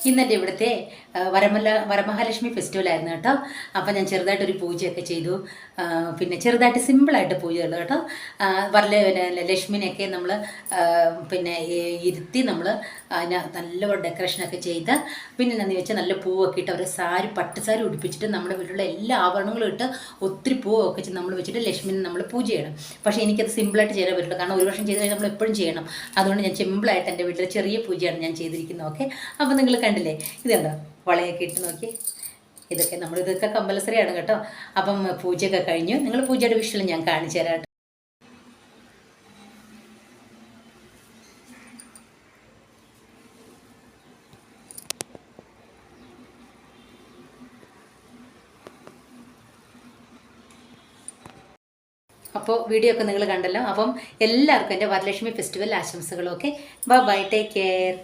ഇന്നെൻ്റെ ഇവിടുത്തെ വരമഹാലക്ഷ്മി ഫെസ്റ്റിവലായിരുന്നു കേട്ടോ. അപ്പോൾ ഞാൻ ചെറുതായിട്ടൊരു പൂജയൊക്കെ ചെയ്തു. പിന്നെ ചെറുതായിട്ട് സിമ്പിളായിട്ട് പൂജ ചെയ്തു കേട്ടോ. ലക്ഷ്മിനെയൊക്കെ നമ്മൾ പിന്നെ ഇരുത്തി നമ്മൾ അതിന് നല്ല ഡെക്കറേഷനൊക്കെ ചെയ്ത്, പിന്നെ എന്താണെന്ന് വെച്ചാൽ നല്ല പൂവൊക്കെ ഇട്ട് അവരെ പട്ടുസാരി ഉടുപ്പിച്ചിട്ട് നമ്മുടെ വീട്ടിലുള്ള എല്ലാ ആഭരണങ്ങളും ഇട്ട് ഒത്തിരി പൂവൊക്കെ വെച്ച് നമ്മൾ വെച്ചിട്ട് ലക്ഷ്മിനെ നമ്മൾ പൂജ ചെയ്യണം. പക്ഷേ എനിക്കത് സിമ്പിളായിട്ട് ചെയ്യാൻ പറ്റുള്ളൂ, കാരണം ഒരു വർഷം ചെയ്ത് കഴിഞ്ഞാൽ നമ്മൾ എപ്പോഴും ചെയ്യണം. അതുകൊണ്ട് ഞാൻ സിമ്പിളായിട്ട് എൻ്റെ വീട്ടിൽ ചെറിയ പൂജയാണ് ഞാൻ ചെയ്തിരിക്കുന്നത്. ഓക്കെ, അപ്പോൾ നിങ്ങൾ കണ്ടില്ലേ, ഇത് കണ്ടോ, വളയൊക്കെ ഇട്ട് നോക്കി. ഇതൊക്കെ കമ്പൽസറിയാണ് കേട്ടോ. അപ്പം പൂജയൊക്കെ കഴിഞ്ഞു. നിങ്ങൾ പൂജയുടെ വിഷ്വൽ ഞാൻ കാണിച്ചു തരാം. അപ്പോൾ വീഡിയോ ഒക്കെ നിങ്ങൾ കണ്ടല്ലോ. അപ്പം എല്ലാവർക്കും എൻ്റെ വരലക്ഷ്മി ഫെസ്റ്റിവൽ ആശംസകളും. Okay, bye, take care.